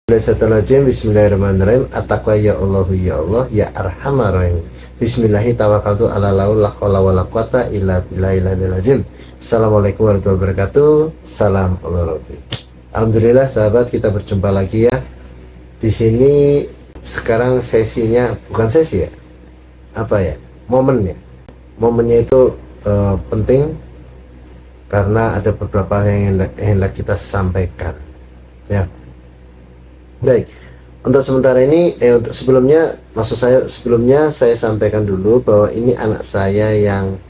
Bismillahirrahmanirrahim. At-taqwa ya Allah ya Allah ya arhamar rahim. Bismillahi tawakkaltu ala la haula wala quwata illa billahil azim. Assalamualaikum warahmatullahi wabarakatuh. Salam Allah Rabbi. Alhamdulillah sahabat, kita berjumpa lagi ya. Di sini sekarang sesinya bukan sesi ya. Apa ya? Momennya. Momennya itu penting karena ada beberapa hal yang hendak kita sampaikan. Ya. Baik, untuk sementara ini untuk sebelumnya saya sampaikan dulu bahwa ini anak saya yang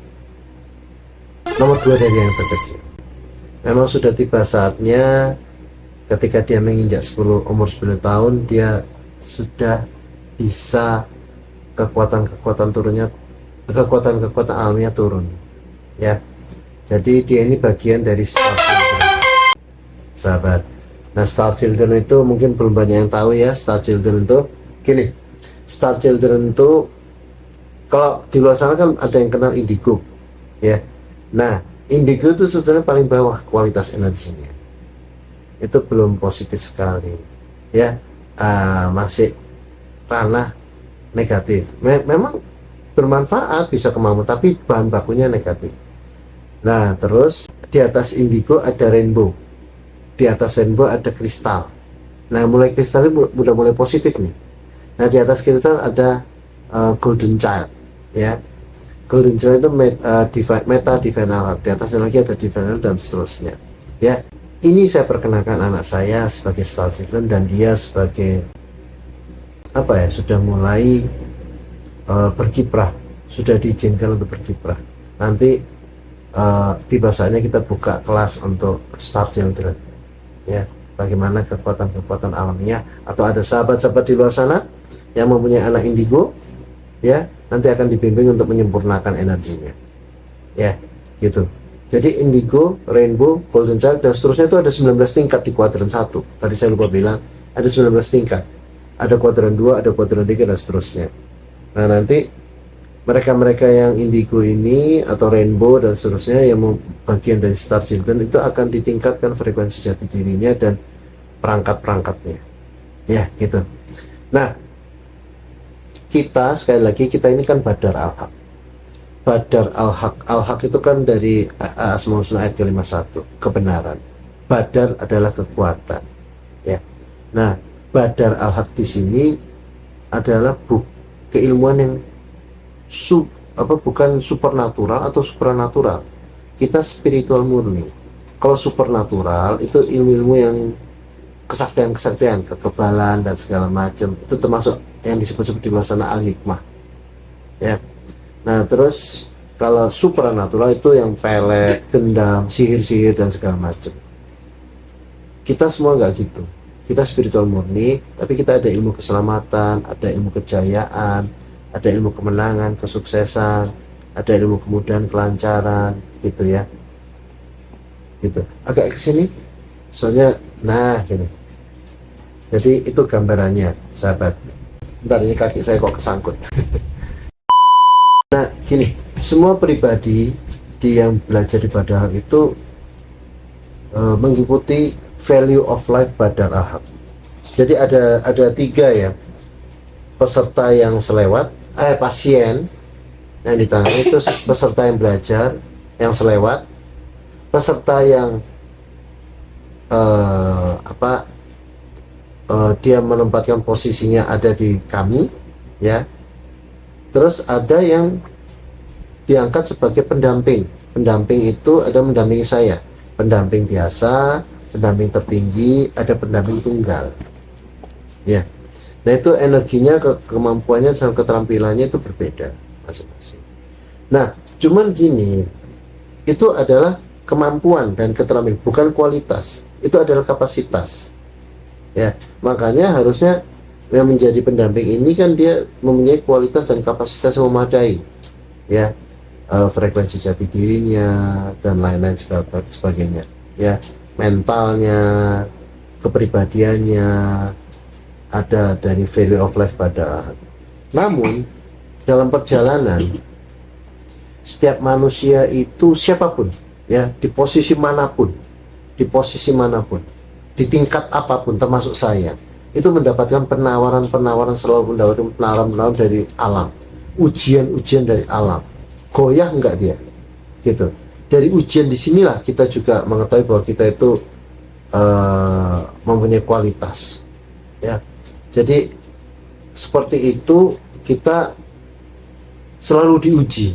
nomor 2 dari yang terkecil. Memang sudah tiba saatnya ketika dia menginjak umur 10 tahun, dia sudah bisa kekuatan kekuatan alamnya turun ya. Jadi dia ini bagian dari sahabat. Nah, Star Children itu mungkin belum banyak yang tahu ya. Star Children itu gini, Star Children itu kalau di luar sana kan ada yang kenal indigo ya. Nah, indigo itu sebetulnya paling bawah kualitas energinya, itu belum positif sekali ya. Masih ranah negatif. Memang bermanfaat, bisa kemampuan, tapi bahan bakunya negatif. Nah, terus di atas indigo ada rainbow, di atas rainbow ada kristal. Nah, mulai kristal ini udah mulai positif nih. Nah, di atas kristal ada golden child ya. Golden child itu meta divine alat. Di atasnya lagi ada divine dan seterusnya ya. Ini saya perkenalkan anak saya sebagai Star Children, dan dia sebagai apa ya, sudah mulai berkiprah, sudah diizinkan untuk berkiprah. Nanti tiba saatnya kita buka kelas untuk Star Children ya, bagaimana kekuatan alamnya. Atau ada sahabat-sahabat di luar sana yang mempunyai anak indigo ya, nanti akan dibimbing untuk menyempurnakan energinya ya, gitu. Jadi indigo, rainbow, golden child dan seterusnya itu ada 19 tingkat di kuadran 1. Tadi saya lupa bilang, ada 19 tingkat. Ada kuadran 2, ada kuadran 3 dan seterusnya. Nah, nanti mereka-mereka yang indigo ini atau rainbow dan seterusnya yang bagian dari Star Children itu akan ditingkatkan frekuensi jati dirinya dan perangkat-perangkatnya ya, gitu. Nah, kita sekali lagi, kita ini kan Badar al-Haq. Badar al-Haq itu kan dari Asmaul Husna ayat ke-51, kebenaran. Badar adalah kekuatan ya. Nah, Badar al-Haq di sini adalah keilmuan yang bukan supernatural atau supranatural. Kita spiritual murni. Kalau supernatural itu ilmu-ilmu yang kesaktian, kekebalan dan segala macam. Itu termasuk yang disebut di luar sana al-hikmah ya. Nah, terus kalau supranatural itu yang pelet, gendam, sihir-sihir dan segala macam. Kita semua nggak gitu. Kita spiritual murni, tapi kita ada ilmu keselamatan, ada ilmu kejayaan, ada ilmu kemenangan, kesuksesan, ada ilmu kemudahan, kelancaran, gitu ya. Gitu. Agak ke sini. Soalnya nah gini. Jadi itu gambarannya, sahabat. Bentar, ini kaki saya kok kesangkut. Nah, gini, semua pribadi yang belajar di Badar itu mengikuti value of life Badar al-Haq. Jadi ada 3 ya. Peserta yang selewat, pasien yang ditangani, itu peserta yang belajar yang selewat, peserta yang dia menempatkan posisinya ada di kami ya. Terus ada yang diangkat sebagai pendamping. Pendamping itu ada mendampingi saya, pendamping biasa, pendamping tertinggi, ada pendamping tunggal ya. Nah, itu energinya, kemampuannya dan keterampilannya itu berbeda masing-masing. Nah, cuman gini, itu adalah kemampuan dan keterampilan, bukan kualitas. Itu adalah kapasitas ya. Makanya harusnya yang menjadi pendamping ini kan dia mempunyai kualitas dan kapasitas yang memadai ya, frekuensi jati dirinya dan lain-lain sebagainya ya, mentalnya, kepribadiannya, ada dari value of life pada. Namun dalam perjalanan setiap manusia itu, siapapun ya, di posisi manapun, di tingkat apapun, termasuk saya, itu mendapatkan penawaran-penawaran, selalu mendapatkan penawaran-penawaran dari alam, ujian-ujian dari alam. Goyah enggak dia, gitu. Dari ujian di sinilah kita juga mengetahui bahwa kita itu mempunyai kualitas, ya. Jadi seperti itu kita selalu diuji,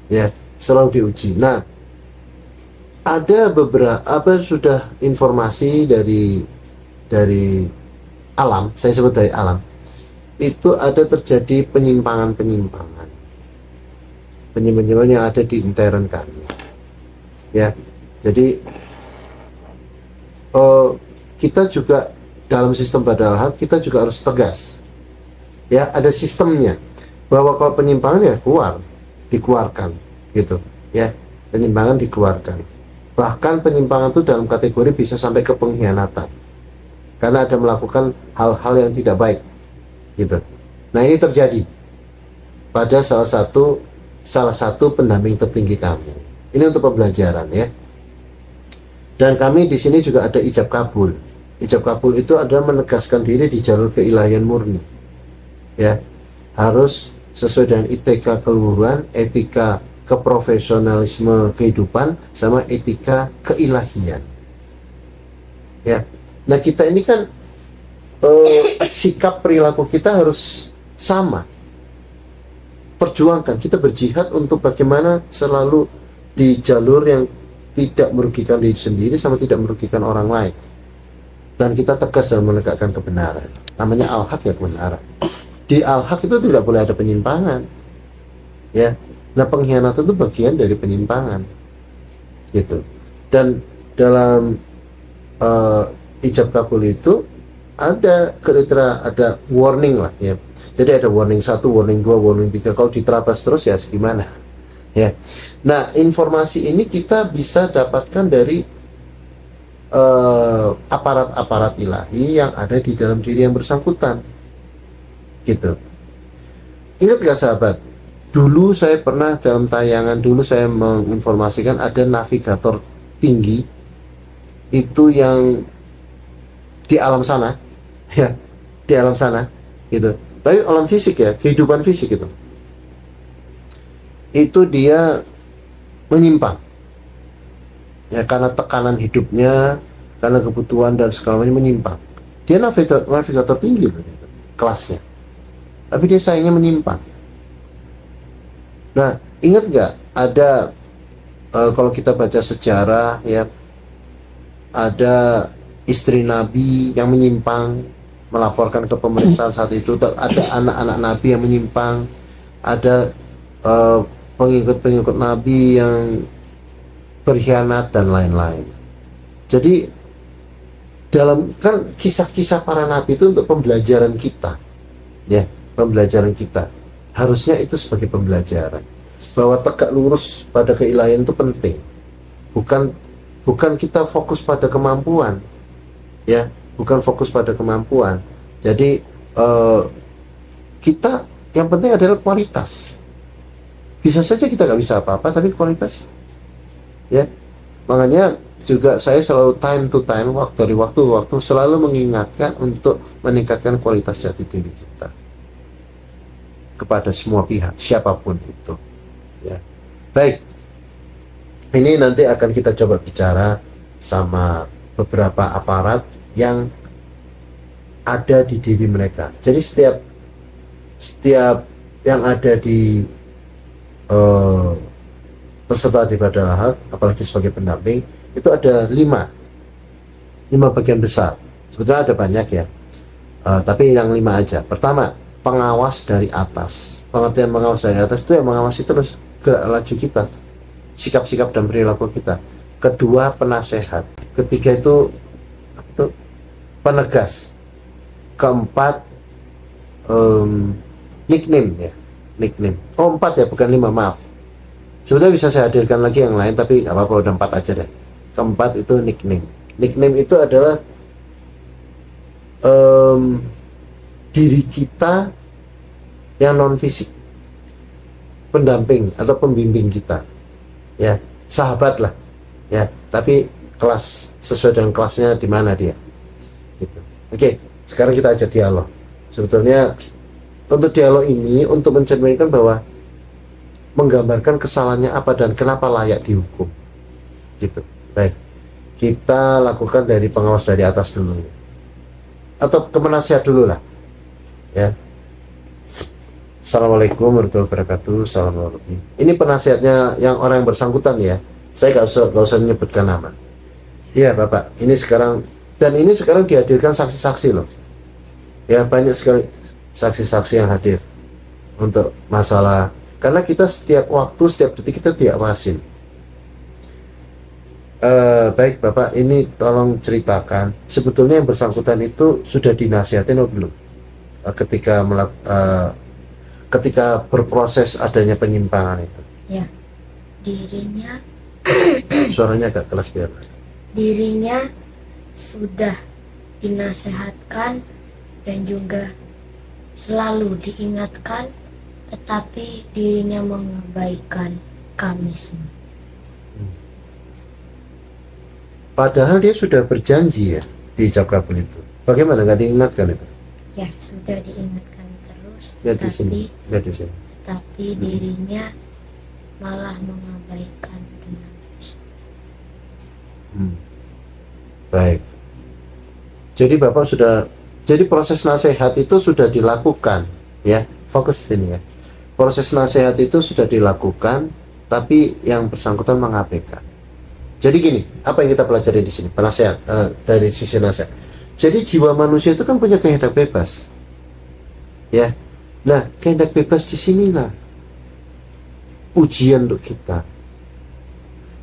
ya, selalu diuji. Nah, ada beberapa sudah informasi dari alam, saya sebut dari alam, itu ada terjadi penyimpangan yang ada di intern kami, ya. Jadi kita juga dalam sistem badal hak kita juga harus tegas, ya. Ada sistemnya bahwa kalau penyimpangan ya dikeluarkan, gitu, ya. Penyimpangan dikeluarkan, bahkan penyimpangan itu dalam kategori bisa sampai ke pengkhianatan karena ada melakukan hal-hal yang tidak baik, gitu. Nah, ini terjadi pada salah satu pendamping tertinggi kami. Ini untuk pembelajaran, ya. Dan kami di sini juga ada ijab kabul. Ijab kabul itu adalah menegaskan diri di jalur keilahian murni, ya. Harus sesuai dengan ITK keluhuran, etika keprofesionalisme kehidupan, sama etika keilahian, ya. Nah, kita ini kan sikap perilaku kita harus sama. Perjuangkan, kita berjihad untuk bagaimana selalu di jalur yang tidak merugikan diri sendiri sama tidak merugikan orang lain, dan kita tegas dalam menegakkan kebenaran. Namanya al-haq, ya, kebenaran. Di al-haq itu tidak boleh ada penyimpangan, ya. Nah, pengkhianatan itu bagian dari penyimpangan, gitu. Dan dalam ijab kabul itu ada kriteria, ada warning lah, ya. Jadi ada warning 1, warning 2, warning 3. Kalau diterabas terus ya gimana, ya. Nah, informasi ini kita bisa dapatkan dari aparat-aparat ilahi yang ada di dalam diri yang bersangkutan, gitu. Ingat gak, sahabat? Dulu saya pernah dalam tayangan dulu saya menginformasikan ada navigator tinggi itu yang di alam sana, ya, di alam sana, gitu. Tapi alam fisik, ya, kehidupan fisik itu dia menyimpang, ya, karena tekanan hidupnya, karena kebutuhan dan segala macam menyimpang. Dia navigator tinggi loh, gitu, kelasnya, tapi dia sayangnya menyimpang. Nah, ingat nggak ada kalau kita baca sejarah, ya, ada istri Nabi yang menyimpang, melaporkan ke pemerintahan saat itu. Ada anak-anak Nabi yang menyimpang, ada pengikut-pengikut Nabi yang berkhianat dan lain-lain. Jadi dalam kan kisah-kisah para Nabi itu untuk pembelajaran kita, ya, pembelajaran kita. Harusnya itu sebagai pembelajaran bahwa tegak lurus pada keilahian itu penting. Bukan kita fokus pada kemampuan, ya, bukan fokus pada kemampuan. Jadi kita yang penting adalah kualitas. Bisa saja kita nggak bisa apa-apa, tapi kualitas, ya. Makanya juga saya selalu time to time, dari waktu ke waktu selalu mengingatkan untuk meningkatkan kualitas jati diri kita kepada semua pihak, siapapun itu, ya. Baik, ini nanti akan kita coba bicara sama beberapa aparat yang ada di diri mereka. Jadi setiap yang ada di peserta di badal hak, apalagi sebagai pendamping, itu ada 5 bagian besar. Sebetulnya ada banyak, ya, tapi yang 5 aja. Pertama, pengawas dari atas. Pengertian pengawas dari atas itu yang mengawasi terus gerak laju kita, sikap-sikap dan perilaku kita. Kedua, penasehat. Ketiga itu penegas. Keempat, nickname, ya, nickname. 4 ya, bukan 5, maaf. Sebetulnya bisa saya hadirkan lagi yang lain, tapi nggak apa-apa, udah 4 aja deh. Keempat itu nickname. Nickname itu adalah diri kita yang non fisik, pendamping atau pembimbing kita, ya, sahabat lah, ya, tapi kelas, sesuai dengan kelasnya di mana dia, gitu. Oke. Sekarang kita ajak dialog. Sebetulnya untuk dialog ini untuk mencerminkan bahwa menggambarkan kesalahannya apa dan kenapa layak dihukum. Gitu. Baik. Kita lakukan dari pengawas dari atas dulu ya. Atau ke penasihat dulu lah. Ya. Assalamualaikum warahmatullahi wabarakatuh. Assalamualaikum. Ini penasihatnya yang orang yang bersangkutan ya. Saya gak usah menyebutkan nama. Iya Bapak, ini sekarang dihadirkan saksi-saksi loh. Ya banyak sekali saksi-saksi yang hadir untuk masalah, karena kita setiap waktu, setiap detik kita diawasin. Baik Bapak, ini tolong ceritakan sebetulnya yang bersangkutan itu sudah dinasihatin atau belum ketika berproses adanya penyimpangan itu? Ya, dirinya Suaranya agak keras biar. dirinya sudah dinasehatkan dan juga selalu diingatkan, tetapi dirinya mengabaikan kami semua. Padahal dia sudah berjanji ya di ijab kabul itu. Bagaimana nggak diingatkan itu? Ya, sudah diingatkan terus, Lihat di sini. Lihat di sini. tapi dirinya malah mengabaikan dengan Baik. Jadi Bapak sudah, jadi proses nasihat itu sudah dilakukan ya. Fokus sini ya. Proses nasihat itu sudah dilakukan, tapi yang bersangkutan mengabaikan. Jadi gini, apa yang kita pelajari di sini? Penasehat dari sisi nasihat. Jadi jiwa manusia itu kan punya kehendak bebas. Ya. Nah, kehendak bebas di sinilah ujian untuk kita.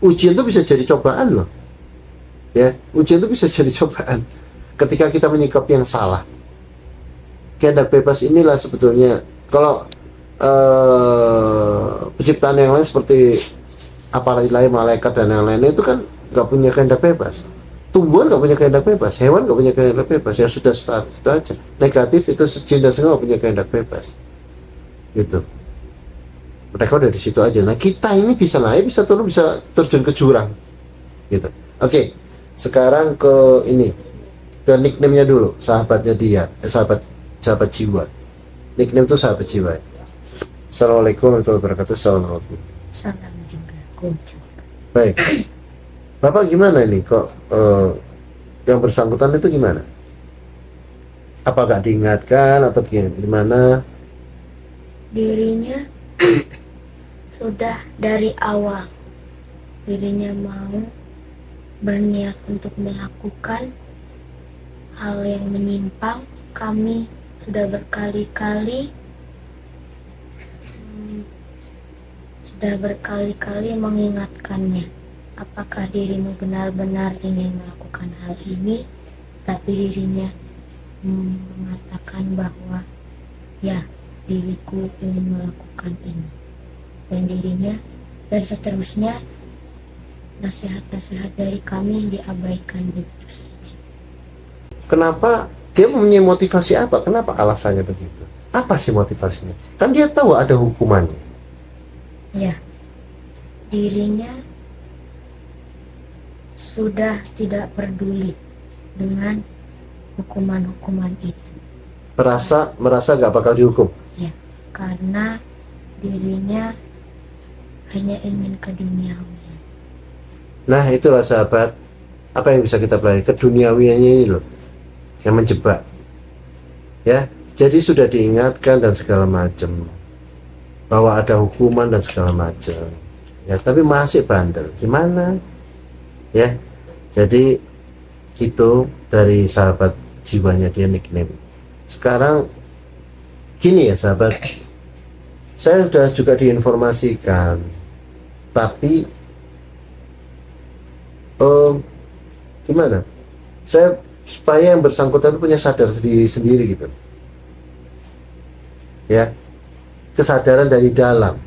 Ujian itu bisa jadi cobaan loh. Ya, ujian itu bisa jadi cobaan ketika kita menyikapi yang salah. Kehendak bebas inilah sebetulnya, kalau penciptaan yang lain seperti apalagi lain malaikat dan yang lainnya itu kan nggak punya kehendak bebas. Tumbuhan nggak punya kehendak bebas, hewan nggak punya kehendak bebas, ya sudah start itu aja. Negatif itu jin dan semua punya kehendak bebas, gitu. Mereka udah di situ aja. Nah kita ini bisa naik, bisa turun, bisa terjun ke jurang, gitu. Oke, sekarang ke ini, ke nickname-nya dulu, sahabatnya dia, sahabat jiwa. Nickname itu sahabat jiwa. Assalamualaikum warahmatullahi wabarakatuh. Assalamualaikum. salam juga kunjung. Baik, Bapak gimana ini kok yang bersangkutan itu gimana? Apakah diingatkan atau gimana? Dirinya sudah dari awal dirinya mau berniat untuk melakukan hal yang menyimpang. Kami sudah berkali-kali mengingatkannya, apakah dirimu benar-benar ingin melakukan hal ini, tapi dirinya mengatakan bahwa ya, diriku ingin melakukan ini, dan seterusnya nasihat-nasihat dari kami diabaikan begitu saja. Kenapa dia mempunyai motivasi apa? Kenapa alasannya begitu? Apa sih motivasinya? Kan dia tahu ada hukumannya. Ya, dirinya sudah tidak peduli dengan hukuman-hukuman itu. Merasa gak bakal dihukum. Ya, karena dirinya hanya ingin keduniawian. Nah itulah sahabat, apa yang bisa kita pelajari? Keduniawiannya ini loh yang menjebak. Ya, jadi sudah diingatkan dan segala macam bahwa ada hukuman dan segala macam. Ya, tapi masih bandel. Gimana? Ya, jadi itu dari sahabat jiwanya dia nickname. Sekarang gini ya sahabat, saya sudah juga diinformasikan, tapi gimana? Saya supaya yang bersangkutan punya sadar sendiri gitu. Ya, kesadaran dari dalam.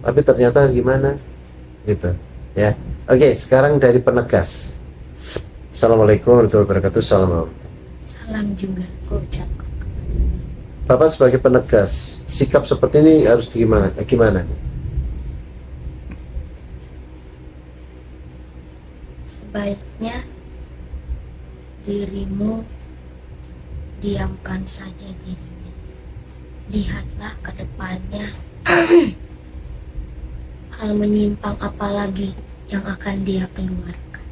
Tapi ternyata gimana? Gitu. Ya. Oke, sekarang dari penegas. Assalamualaikum warahmatullahi wabarakatuh. Salam juga ucapkan. Bapak sebagai penegas, sikap seperti ini harus gimana? Gimana? Sebaiknya dirimu diamkan saja dirinya. Lihatlah ke depannya. Hal menyimpang apa lagi yang akan dia keluarkan.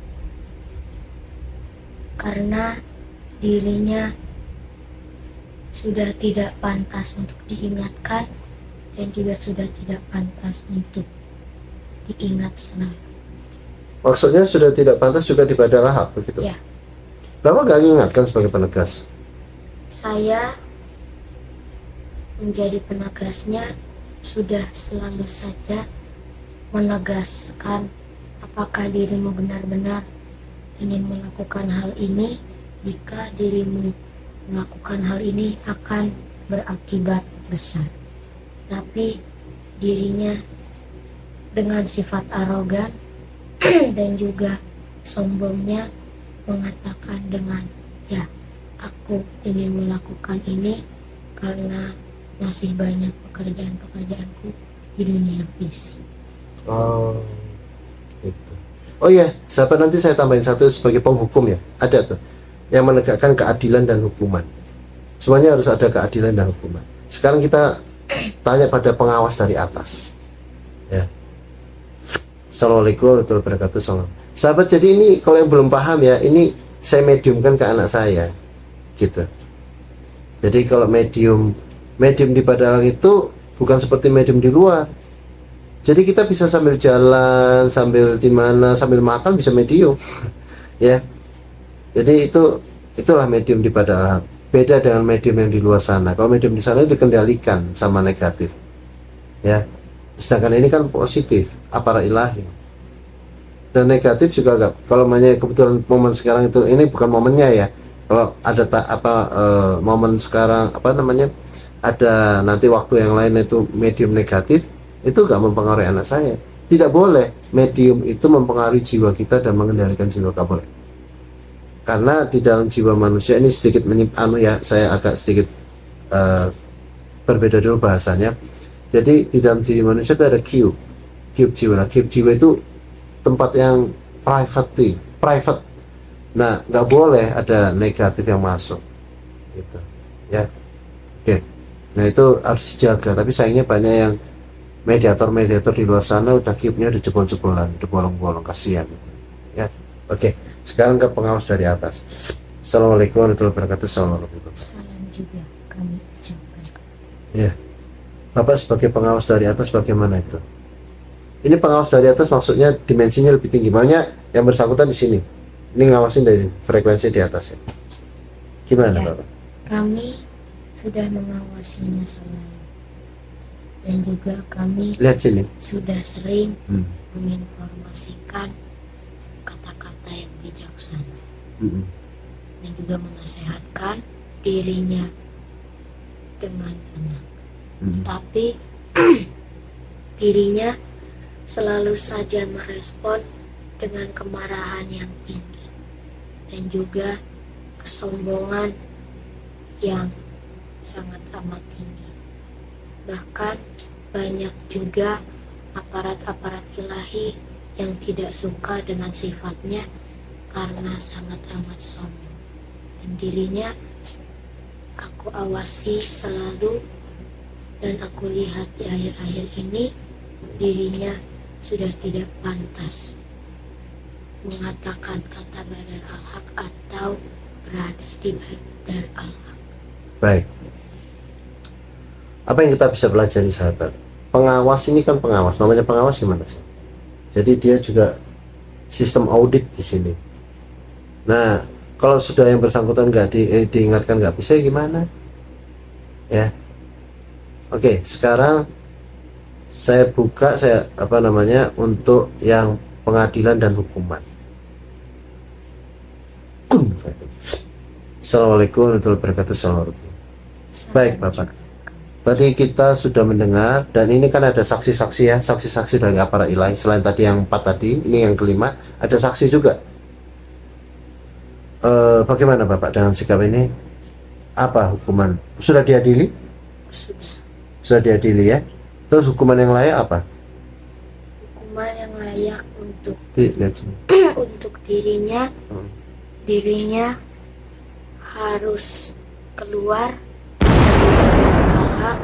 Karena dirinya sudah tidak pantas untuk diingatkan dan juga sudah tidak pantas untuk diingat selalu. Maksudnya sudah tidak pantas juga di pada lahap begitu? Ya. Bapak gak mengingatkan sebagai penegas? Saya menjadi penegasnya sudah selalu saja menegaskan apakah dirimu benar-benar ingin melakukan hal ini. Jika dirimu melakukan hal ini akan berakibat besar, tapi dirinya dengan sifat arogan dan juga sombongnya mengatakan dengan ya, aku ingin melakukan ini karena masih banyak pekerjaan-pekerjaanku di dunia fisik. Oh, itu. Oh iya, sahabat, nanti saya tambahin satu sebagai penghukum ya. Ada tuh yang menegakkan keadilan dan hukuman. Semuanya harus ada keadilan dan hukuman. Sekarang kita tanya pada pengawas dari atas. Ya. Assalamualaikum warahmatullahi wabarakatuh. Sahabat, jadi ini kalau yang belum paham ya, ini saya mediumkan ke anak saya, gitu. Jadi kalau medium di Padalarang itu bukan seperti medium di luar. Jadi kita bisa sambil jalan, sambil di mana, sambil makan bisa medium, ya. Jadi itulah medium di Padalarang. Beda dengan medium yang di luar sana. Kalau medium di sana dikendalikan sama negatif, ya. Sedangkan ini kan positif, aparat ilahi. Dan negatif juga agak. Kalau namanya kebetulan momen sekarang itu, ini bukan momennya ya. Kalau ada momen sekarang ada nanti waktu yang lain itu medium negatif, itu gak mempengaruhi anak saya. Tidak boleh medium itu mempengaruhi jiwa kita dan mengendalikan jiwa kita, boleh. Karena di dalam jiwa manusia ini sedikit saya agak sedikit berbeda dulu bahasanya. Jadi di dalam diri manusia itu ada cube jiwa. Nah, cube jiwa itu tempat yang private. Nah, nggak boleh ada negatif yang masuk, gitu, ya. Oke. Nah, itu harus dijaga. Tapi sayangnya banyak yang mediator di luar sana udah cube-nya udah jebol-jebolan, udah bolong-bolong, kasihan, ya. Oke. Sekarang ke pengawas dari atas. Assalamualaikum warahmatullahi wabarakatuh. Assalamualaikum. Salam juga kami ucapkan. Ya. Bapak sebagai pengawas dari atas bagaimana itu? Ini pengawas dari atas maksudnya dimensinya lebih tinggi. Banyak yang bersangkutan di sini. Ini ngawasin dari frekuensi di atas ya. Gimana Ya, Bapak? kami sudah mengawasinya selalu. Dan juga kami Lihat sini. sudah sering menginformasikan kata-kata yang bijaksana. Dan juga menasehatkan dirinya dengan tenang. Tapi dirinya selalu saja merespon dengan kemarahan yang tinggi dan juga kesombongan yang sangat amat tinggi. Bahkan banyak juga aparat-aparat ilahi yang tidak suka dengan sifatnya karena sangat amat sombong. Dan dirinya aku awasi selalu, dan aku lihat di akhir-akhir ini dirinya sudah tidak pantas mengatakan kata Badar al-Haq atau berada di Badar al-Haq. Baik. Apa yang kita bisa pelajari sahabat? Pengawas ini kan pengawas. Namanya pengawas gimana sih? Jadi dia juga sistem audit di sini. Nah, kalau sudah yang bersangkutan diingatkan nggak bisa, gimana? Ya. Oke, sekarang saya buka untuk yang pengadilan dan hukuman. Assalamualaikum warahmatullahi wabarakatuh. Baik Bapak, tadi kita sudah mendengar, dan ini kan ada saksi-saksi ya, saksi-saksi dari aparat ilahi. Selain tadi yang 4 tadi, ini yang kelima, ada saksi juga. Bagaimana Bapak dengan sikap ini? Apa hukuman? Sudah diadili? Sudah diadili ya. Terus hukuman yang layak apa? Hukuman yang layak untuk Lihat sini. untuk dirinya harus keluar dari Bandar Al-Haq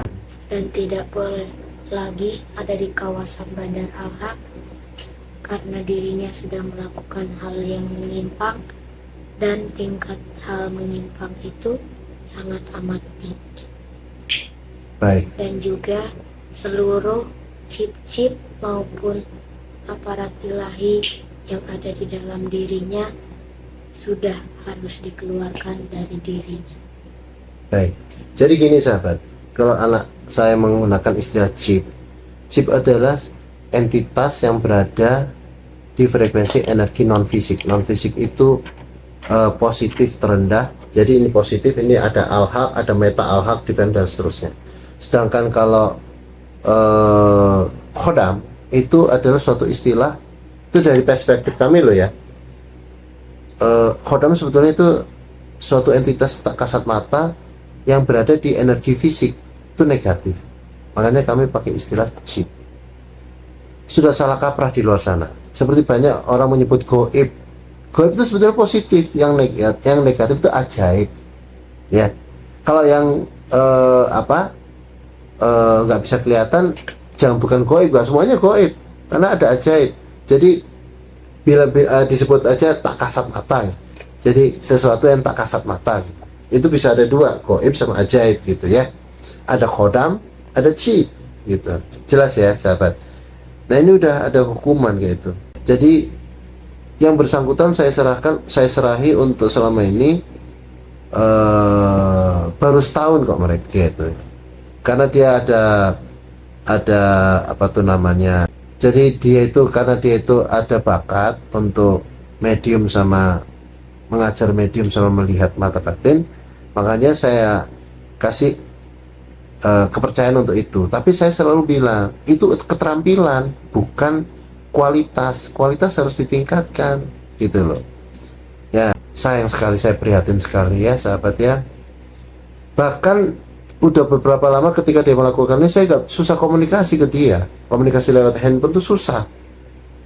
dan tidak boleh lagi ada di kawasan Bandar Al-Haq karena dirinya sudah melakukan hal yang menyimpang dan tingkat hal menyimpang itu sangat amat tinggi. Baik. Dan juga seluruh chip-chip maupun aparat ilahi yang ada di dalam dirinya sudah harus dikeluarkan dari dirinya. Baik. Jadi gini sahabat, kalau anak saya menggunakan istilah chip, chip adalah entitas yang berada di frekuensi energi non fisik. Non fisik itu positif terendah. Jadi ini positif, ini ada al-haq, ada meta al-haq, divine dan seterusnya. Sedangkan kalau khodam itu adalah suatu istilah, itu dari perspektif kami loh ya. Khodam sebetulnya itu suatu entitas tak kasat mata yang berada di energi fisik, itu negatif. Makanya kami pakai istilah chip. Sudah salah kaprah di luar sana. Seperti banyak orang menyebut goib. Goib itu sebetulnya positif, yang negatif itu ajaib. Ya, kalau yang nggak bisa kelihatan, jangan bukan goib, nggak semuanya goib, karena ada ajaib. Jadi bila disebut aja tak kasat mata ya. Jadi sesuatu yang tak kasat mata gitu. Itu bisa ada dua, goib sama ajaib gitu ya. Ada khodam, ada chip gitu. Jelas ya sahabat. Nah ini udah ada hukuman kayak itu. Jadi yang bersangkutan saya serahi untuk selama ini baru setahun kok mereka gitu. Karena dia ada apa tuh namanya. Jadi karena dia itu ada bakat untuk medium sama mengajar medium sama melihat mata batin, makanya saya kasih kepercayaan untuk itu. Tapi saya selalu bilang itu keterampilan, bukan kualitas. Kualitas harus ditingkatkan gitu loh ya. Sayang sekali, saya prihatin sekali ya sahabat ya. Bahkan udah beberapa lama ketika dia melakukannya, saya gak susah komunikasi ke dia. Komunikasi lewat handphone tuh susah,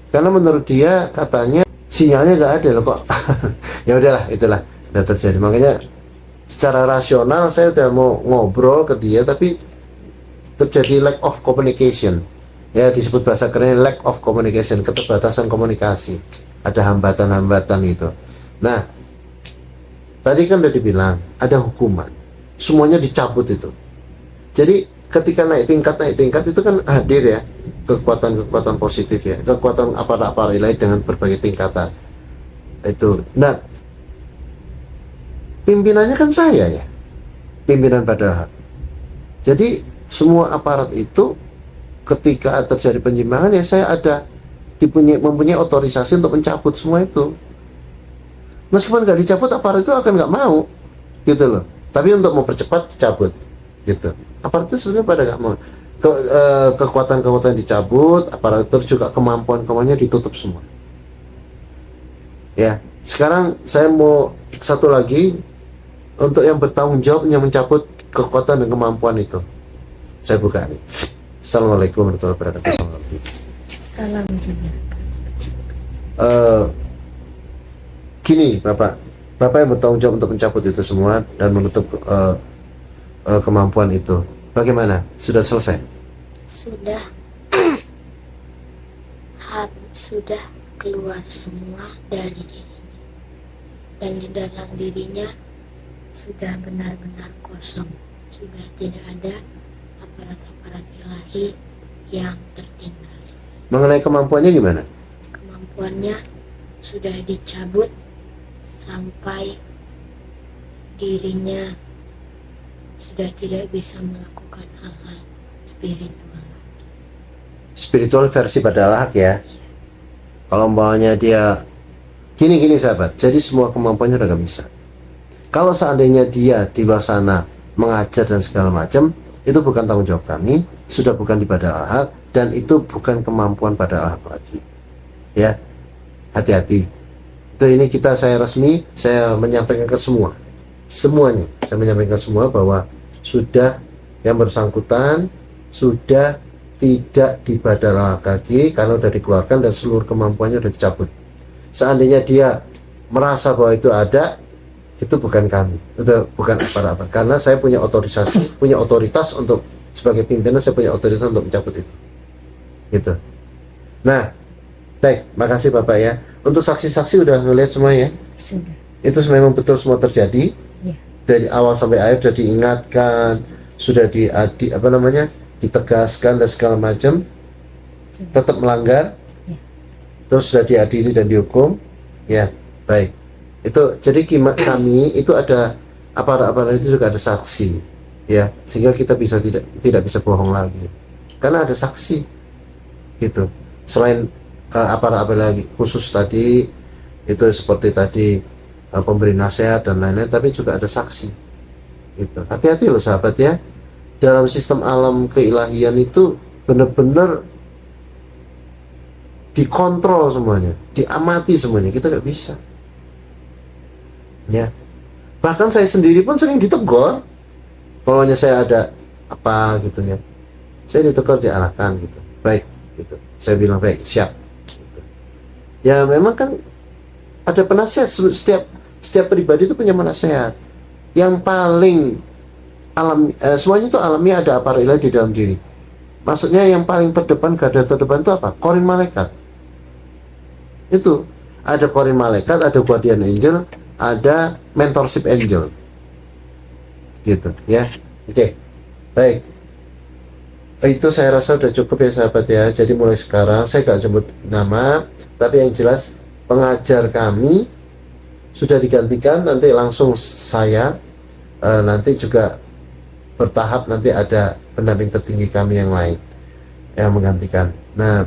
karena menurut dia katanya sinyalnya gak ada loh kok. Ya udahlah, itulah udah terjadi. Makanya secara rasional saya udah mau ngobrol ke dia, tapi terjadi lack of communication ya, disebut bahasa kerennya lack of communication, keterbatasan komunikasi, ada hambatan-hambatan itu. Nah tadi kan udah dibilang ada hukuman, semuanya dicabut itu. Jadi ketika naik tingkat itu kan hadir ya kekuatan positif ya, kekuatan aparat ilahi dengan berbagai tingkatan itu. Nah pimpinannya kan saya ya, pimpinan Badal Haq. Jadi semua aparat itu ketika terjadi penyimpangan ya saya mempunyai otorisasi untuk mencabut semua itu. Meskipun nggak dicabut, aparat itu akan nggak mau gitu loh. Tapi untuk mempercepat dicabut gitu. Aparat itu sebenarnya pada nggak mau. Kekuatan dicabut, aparatur juga kemampuannya ditutup semua. Ya, sekarang saya mau satu lagi untuk yang bertanggung jawab yang mencabut kekuatan dan kemampuan itu. Saya buka nih. Assalamualaikum warahmatullahi wabarakatuh. Salam juga. Gini Bapak yang bertanggung jawab untuk mencabut itu semua dan menutup kemampuan itu. Bagaimana? Sudah selesai? Sudah. Sudah keluar semua dari dirinya, dan di dalam dirinya sudah benar-benar kosong. Sudah tidak ada aparat-aparat ilahi yang tertinggal. Mengenai kemampuannya gimana? Kemampuannya sudah dicabut sampai dirinya sudah tidak bisa melakukan hal-hal spiritual. Spiritual versi Badal Haq ya. Kalau umpamanya dia gini sahabat, jadi semua kemampuannya udah gak bisa. Kalau seandainya dia di luar sana mengajar dan segala macam, itu bukan tanggung jawab kami, sudah bukan di Badal Haq, dan itu bukan kemampuan Badal Haq lagi ya. Hati-hati itu, ini saya resmi, saya menyampaikan ke semuanya, saya menyampaikan semua bahwa sudah yang bersangkutan sudah tidak di Badal Haq lagi karena sudah dikeluarkan dan seluruh kemampuannya sudah dicabut. Seandainya dia merasa bahwa itu ada, itu bukan kami, itu bukan apa-apa, karena saya punya otorisasi, punya otoritas untuk sebagai pimpinan, saya punya otoritas untuk mencabut itu, gitu. Nah, baik, makasih Bapak ya. Untuk saksi-saksi udah ngelihat semua ya? Sudah. Itu memang betul semua terjadi. Ya. Dari awal sampai akhir sudah diingatkan, sudah apa namanya, ditegaskan dan segala macam, Sudah. tetap melanggar, Ya. terus sudah diadili dan dihukum, ya baik. Itu jadi kami itu ada aparat-aparat itu juga ada saksi, ya, sehingga kita tidak bisa bohong lagi, karena ada saksi, gitu. Selain aparat-aparat lagi khusus tadi itu seperti tadi pemberi nasihat dan lain-lain, tapi juga ada saksi, gitu. Hati-hati loh sahabat ya, dalam sistem alam keilahian itu benar-benar dikontrol semuanya, diamati semuanya, kita nggak bisa ya. Bahkan saya sendiri pun sering ditegur kalau saya ada apa gitu ya, saya ditegur, diarahkan gitu, baik gitu, saya bilang baik, siap gitu. Ya memang kan ada penasehat, setiap pribadi itu punya penasehat yang paling semuanya itu alamiah, ada apa ilahi di dalam diri. Maksudnya yang paling terdepan, garda terdepan itu apa? Korin malaikat. Itu ada korin malaikat, ada guardian angel, ada mentorship angel, gitu ya. Oke, baik, itu saya rasa udah cukup ya sahabat ya. Jadi mulai sekarang saya gak sebut nama, tapi yang jelas pengajar kami sudah digantikan, nanti langsung saya nanti juga bertahap, nanti ada pendamping tertinggi kami yang lain yang menggantikan. Nah,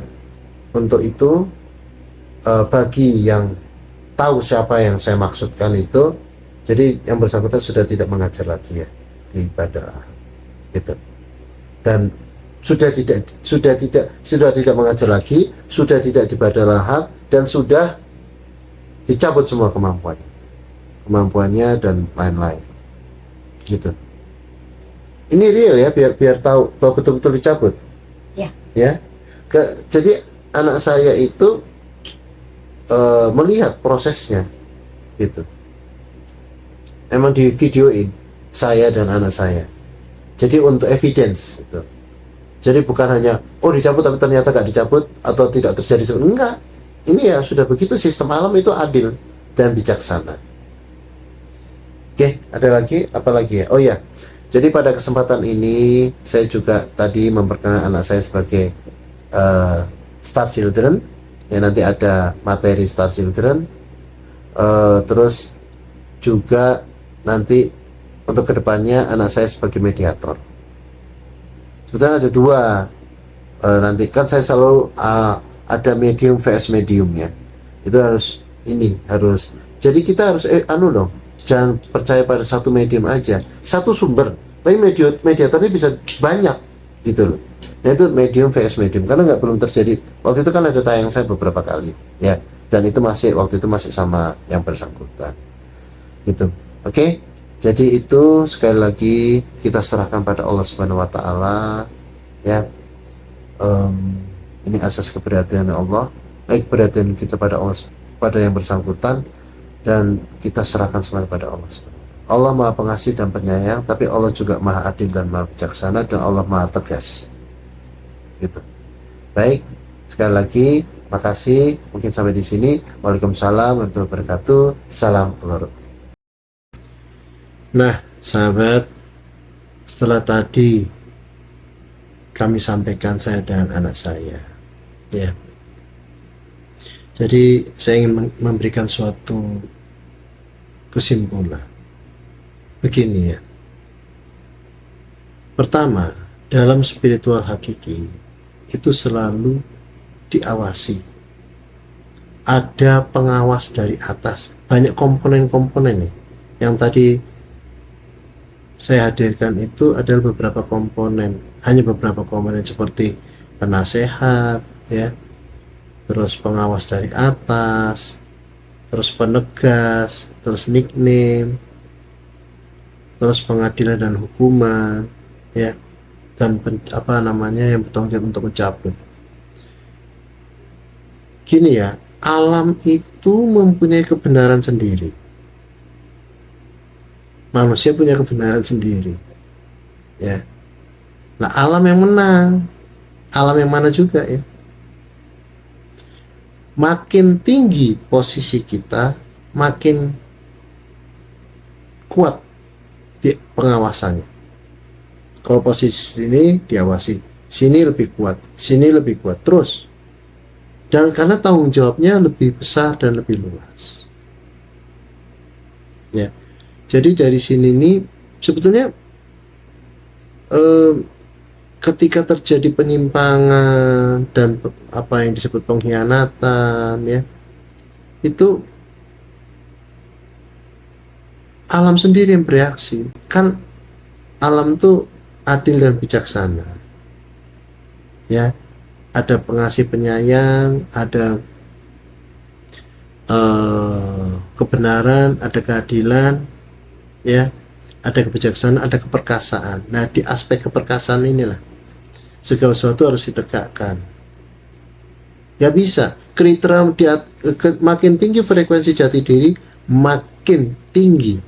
untuk itu bagi yang tahu siapa yang saya maksudkan itu, jadi yang bersangkutan sudah tidak mengajar lagi ya di Badar Ahad, gitu. Dan sudah tidak mengajar lagi, sudah tidak di Badar Ahad, dan sudah dicabut semua kemampuannya dan lain-lain, gitu. Ini real ya, biar tahu bahwa betul-betul dicabut. Ya. Jadi anak saya itu melihat prosesnya, gitu. Emang di videoin saya dan anak saya. Jadi untuk evidence gitu. Jadi bukan hanya dicabut tapi ternyata gak dicabut atau tidak terjadi, enggak. Ini ya sudah begitu, sistem alam itu adil dan bijaksana. Oke, ada lagi apa lagi ya? Oh ya. Jadi pada kesempatan ini saya juga tadi memperkenalkan anak saya sebagai Star Children. Ya, nanti ada materi Star Children. Terus juga nanti untuk kedepannya anak saya sebagai mediator. Sebetulnya ada dua. Nanti kan saya selalu ada medium vs medium ya. Itu harus Jadi kita harus dong. Jangan percaya pada satu medium aja, satu sumber. Tapi mediatornya bisa banyak gitu loh. Nah itu medium vs medium, karena belum terjadi. Waktu itu kan ada tayang saya beberapa kali ya, dan itu waktu itu masih sama yang bersangkutan gitu. Oke, jadi itu sekali lagi kita serahkan pada Allah Subhanahu Wa Taala ya. Ini asas keperhatian Allah, keperhatian kita pada Allah, pada yang bersangkutan, dan kita serahkan semuanya pada Allah. Allah Maha Pengasih dan Penyayang, tapi Allah juga Maha Adil dan Maha Bijaksana, dan Allah Maha Tegas. Gitu. Baik, sekali lagi makasih. Mungkin sampai di sini. Waalaikumsalam warahmatullahi wabarakatuh. Salam peluru. Nah, sahabat, setelah tadi kami sampaikan saya dengan anak saya, ya. Jadi saya ingin memberikan suatu kesimpulan. Begini ya. Pertama, dalam spiritual hakiki itu selalu diawasi. Ada pengawas dari atas. Banyak komponen-komponen nih. Yang tadi saya hadirkan itu adalah beberapa komponen. Hanya beberapa komponen seperti penasehat, ya. Terus pengawas dari atas, terus penegas, terus nickname, terus pengadilan dan hukuman, ya, dan yang bertanggung jawab untuk mencabut. Gini ya, alam itu mempunyai kebenaran sendiri. Manusia punya kebenaran sendiri, ya. Nah, alam yang menang. Alam yang mana juga ya. Makin tinggi posisi kita, makin kuat di pengawasannya. Kalau posisi ini diawasi, sini lebih kuat, sini lebih kuat terus. Dan karena tanggung jawabnya lebih besar dan lebih luas. Ya. Jadi dari sini nih sebetulnya ketika terjadi penyimpangan dan apa yang disebut pengkhianatan, ya, itu alam sendiri yang bereaksi. Kan alam tuh adil dan bijaksana, ya. Ada pengasih penyayang, ada kebenaran, ada keadilan, ya, ada kebijaksanaan, ada keperkasaan. Nah, di aspek keperkasaan inilah segala sesuatu harus ditegakkan. Ya bisa kriteria makin tinggi frekuensi jati diri, makin tinggi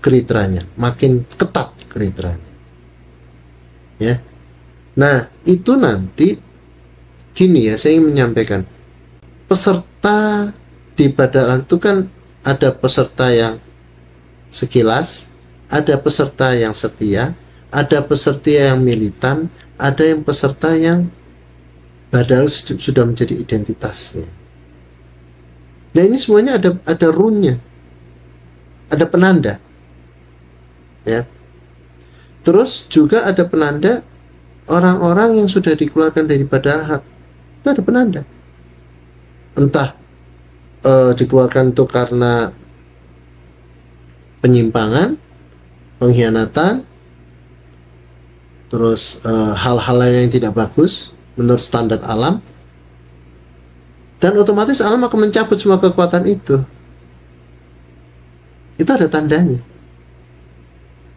kriterianya, makin ketat kriterianya, ya. Nah, itu nanti gini ya, saya ingin menyampaikan, peserta di Badal itu kan ada peserta yang sekilas, ada peserta yang setia, ada peserta yang militan, ada yang peserta yang Badal sudah menjadi identitasnya. Nah, ini semuanya ada runnya, ada penanda, ya. Terus juga ada penanda orang-orang yang sudah dikeluarkan dari Badal Haq, itu ada penanda. Entah dikeluarkan itu karena penyimpangan, pengkhianatan, terus hal-hal yang tidak bagus menurut standar alam, dan otomatis alam akan mencabut semua kekuatan itu. Itu ada tandanya.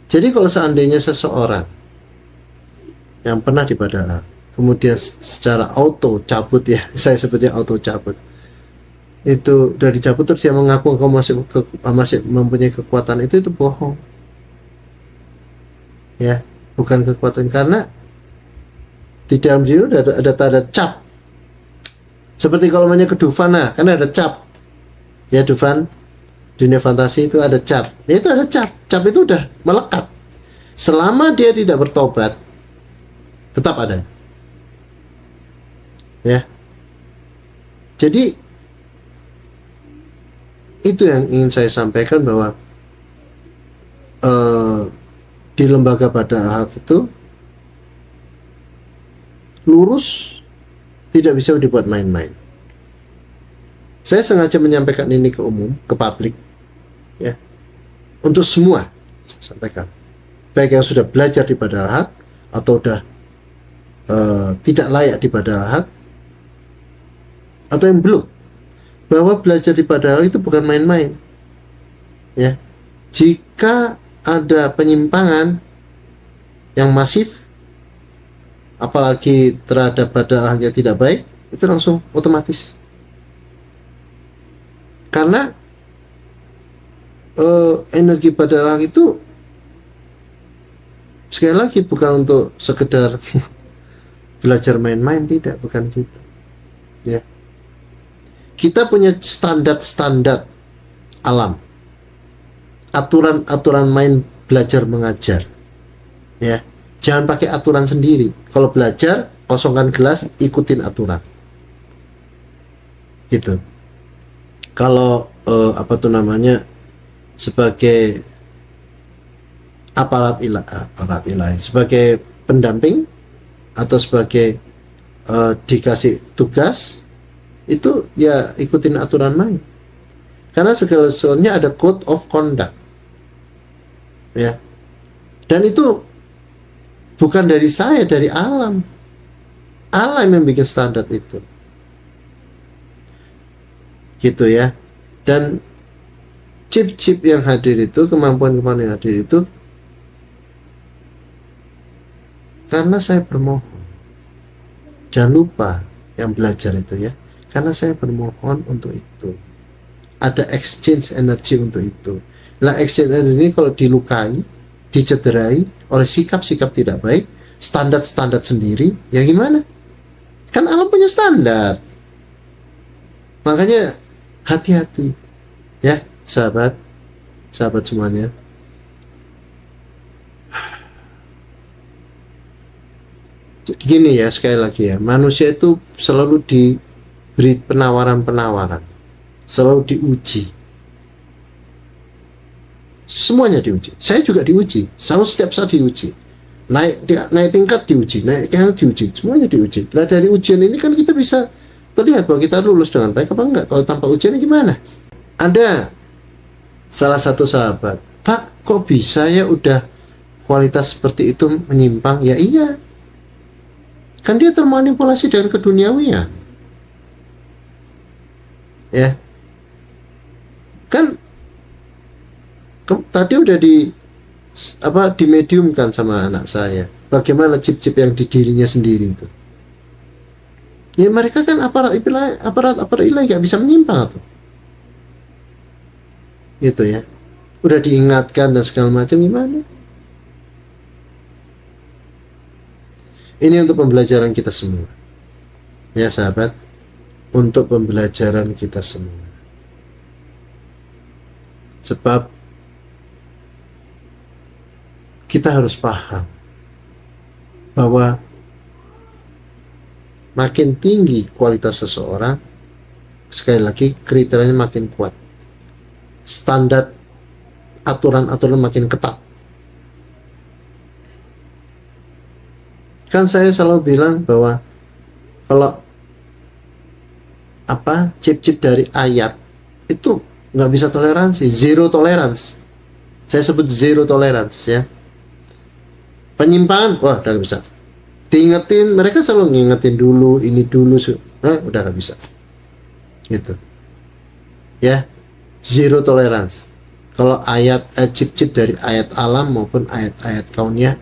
Jadi kalau seandainya seseorang yang pernah di Badal Haq kemudian secara auto cabut, ya, saya sebutnya auto cabut, itu dari cabut terus dia mengaku masih mempunyai kekuatan, itu bohong, ya, bukan kekuatan. Karena di dalam diri ada tanda cap, seperti kalau namanya ke Dufan, nah, kan ada cap, ya, Dufan dunia fantasi itu ada cap, ya, itu ada cap itu udah melekat. Selama dia tidak bertobat tetap ada, ya. Jadi itu yang ingin saya sampaikan, bahwa di lembaga Badal Haq itu lurus, tidak bisa dibuat main-main. Saya sengaja menyampaikan ini ke umum, ke publik, ya, untuk semua saya sampaikan, baik yang sudah belajar di Badal Haq atau sudah tidak layak di Badal Haq, atau yang belum, bahwa belajar di Badal Haq itu bukan main-main, ya. Jika ada penyimpangan yang masif, apalagi terhadap Badal Haq yang tidak baik, itu langsung otomatis. Karena energi Badal Haq itu sekali lagi bukan untuk sekedar belajar main-main, tidak, bukan gitu, ya. Kita punya standar alam, aturan main belajar mengajar, ya. Jangan pakai aturan sendiri. Kalau belajar, kosongkan gelas, ikutin aturan, gitu. Kalau sebagai aparat ilahi, sebagai pendamping atau sebagai dikasih tugas, itu ya ikutin aturan main. Karena segala sesuatunya ada code of conduct, ya. Dan itu bukan dari saya, dari alam yang bikin standar itu, gitu, ya. Dan chip-chip yang hadir itu, kemampuan-kemampuan yang hadir itu, karena saya bermohon. Jangan lupa yang belajar itu, ya, karena saya bermohon untuk itu. Ada exchange energi untuk itu. Lah extended ini kalau dilukai, dicederai oleh sikap-sikap tidak baik, standar-standar sendiri, ya gimana? Kan alam punya standar. Makanya hati-hati ya sahabat semuanya. Gini ya, sekali lagi ya, manusia itu selalu diberi penawaran-penawaran, selalu diuji, semuanya diuji. Saya juga diuji, selalu setiap saat diuji, naik tingkat diuji, naik tingkat diuji, semuanya diuji. Nah dari ujian ini kan kita bisa terlihat bahwa kita lulus dengan baik apa enggak. Kalau tanpa ujian gimana? Ada salah satu sahabat, Pak kok bisa ya udah kualitas seperti itu menyimpang? Ya iya, kan dia termanipulasi dengan keduniawian, ya kan tadi udah dimediumkan sama anak saya bagaimana chip-chip yang di dirinya sendiri itu. Ya mereka kan aparat ilahi nggak bisa menyimpang tuh, gitu ya. Udah diingatkan dan segala macam, gimana? Ini untuk pembelajaran kita semua, ya sahabat, untuk pembelajaran kita semua. Sebab kita harus paham bahwa makin tinggi kualitas seseorang, sekali lagi kriterianya makin kuat, standar aturan-aturan makin ketat. Kan saya selalu bilang bahwa kalau chip-chip dari ayat itu nggak bisa toleransi, zero tolerance. Saya sebut zero tolerance ya. Penyimpangan, wah udah nggak bisa. Diingetin, mereka selalu ngingetin dulu, ini dulu, udah nggak bisa. Gitu. Ya, zero tolerance. Kalau chip-chip dari ayat alam maupun ayat-ayat kauniyah,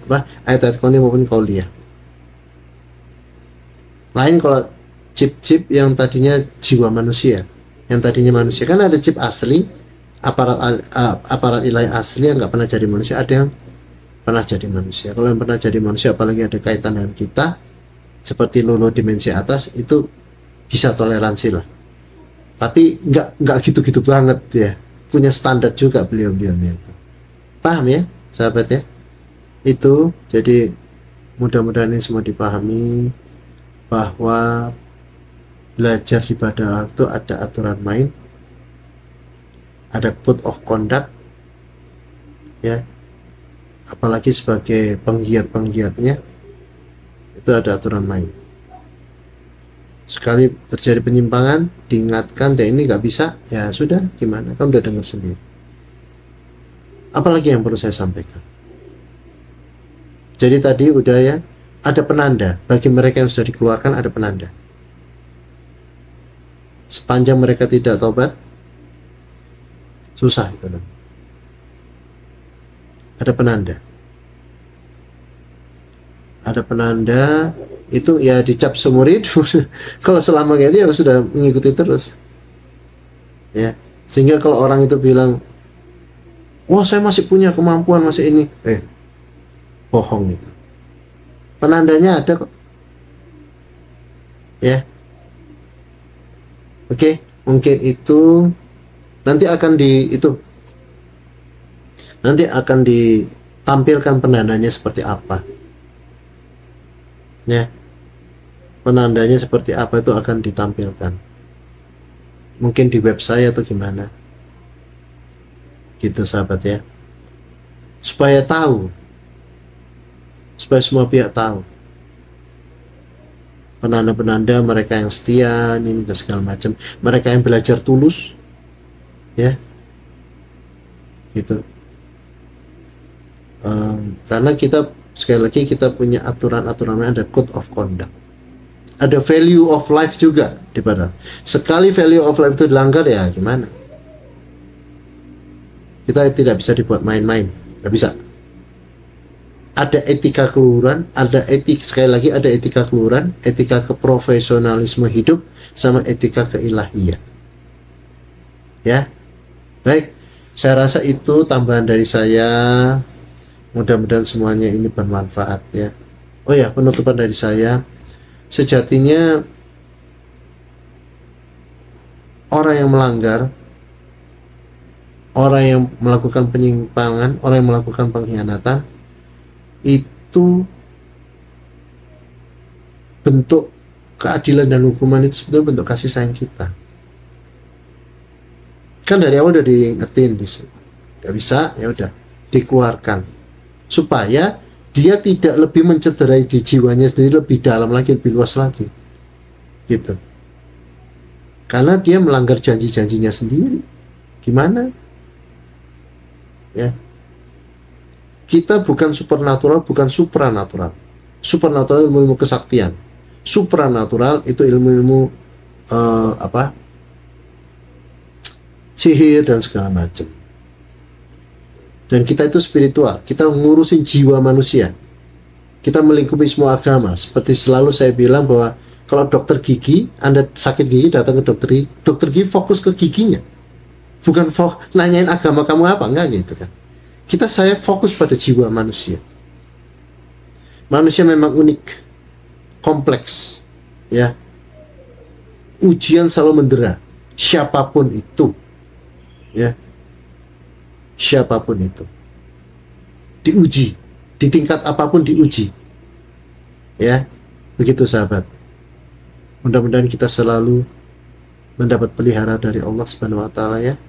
ayat-ayat kauniyah maupun kauliyah. Lain kalau chip-chip yang tadinya jiwa manusia, yang tadinya manusia, kan ada chip asli, aparat ilahi asli yang nggak pernah jadi manusia, ada yang pernah jadi manusia. Kalau yang pernah jadi manusia, apalagi ada kaitan dengan kita, seperti lulu dimensi atas, itu bisa toleransi lah. Tapi nggak gitu-gitu banget ya, punya standar juga beliau-beliaunya itu. Paham ya, sahabat ya? Itu jadi mudah-mudahan ini semua dipahami bahwa belajar di Badar itu ada aturan main, ada code of conduct, ya. Apalagi sebagai penggiat-penggiatnya itu ada aturan main. Sekali terjadi penyimpangan, diingatkan, dan ini nggak bisa, ya sudah, gimana? Kamu udah dengar sendiri. Apalagi yang perlu saya sampaikan? Jadi tadi udah ya, ada penanda bagi mereka yang sudah dikeluarkan, ada penanda. Sepanjang mereka tidak tobat, susah itu. Ada penanda. Ada penanda itu ya dicap seumur hidup. Kalau selama kayak dia sudah mengikuti terus. Ya, sehingga kalau orang itu bilang, "Wah, saya masih punya kemampuan, masih ini." Bohong itu. Penandanya ada kok. Ya. Oke, mungkin itu nanti akan ditampilkan penandanya seperti apa. Ya. Penandanya seperti apa itu akan ditampilkan. Mungkin di web saya atau gimana. Gitu sahabat ya. Supaya semua pihak tahu penanda-penanda mereka yang setia ini dan segala macam, mereka yang belajar tulus, ya, gitu. Karena kita sekali lagi kita punya aturan-aturan, ada code of conduct, ada value of life juga di Badar. Sekali value of life itu dilanggar, ya gimana? Kita tidak bisa dibuat main-main, nggak bisa. Ada etika keluhuran, sekali lagi ada etika keluhuran, etika keprofesionalisme hidup, sama etika keilahian. Ya, baik Saya rasa itu tambahan dari saya. Mudah-mudahan semuanya ini bermanfaat ya. Oh ya, penutupan dari saya, sejatinya orang yang melanggar, orang yang melakukan penyimpangan, orang yang melakukan pengkhianatan, itu bentuk keadilan dan hukuman itu sebetulnya bentuk kasih sayang kita. Kan dari awal udah diingetin di sini, nggak bisa, ya udah dikeluarkan supaya dia tidak lebih mencederai di jiwanya sendiri lebih dalam lagi, lebih luas lagi, gitu. Karena dia melanggar janji-janjinya sendiri. Gimana? Ya, kita bukan supernatural, bukan supranatural. Supernatural ilmu-ilmu kesaktian. Supranatural itu ilmu-ilmu sihir dan segala macam. Dan kita itu spiritual, kita ngurusin jiwa manusia. Kita melingkupi semua agama. Seperti selalu saya bilang bahwa kalau dokter gigi, Anda sakit gigi datang ke dokter gigi fokus ke giginya. Bukan nanyain agama kamu apa, enggak gitu kan. Saya fokus pada jiwa manusia. Manusia memang unik, kompleks, ya. Ujian selalu mendera, siapapun itu, ya. Siapapun itu diuji, di tingkat apapun diuji, ya. Begitu sahabat, mudah-mudahan kita selalu mendapat pelihara dari Allah Subhanahu wa taala, ya.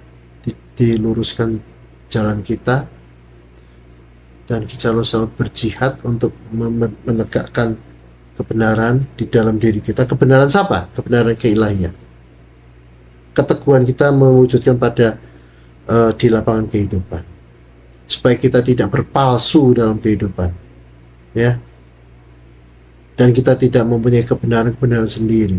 Diluruskan jalan kita, dan kita selalu berjihad untuk menegakkan kebenaran di dalam diri kita. Kebenaran siapa? Kebenaran keilahian. Keteguhan kita mewujudkan pada di lapangan kehidupan, supaya kita tidak berpalsu dalam kehidupan, ya, dan kita tidak mempunyai kebenaran-kebenaran sendiri.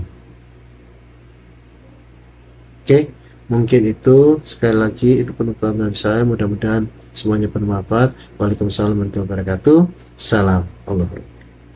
Oke, mungkin itu sekali lagi itu penutupan dari saya. Mudah-mudahan semuanya bermanfaat. Waalaikumsalam warahmatullahi wabarakatuh. Salam Allah.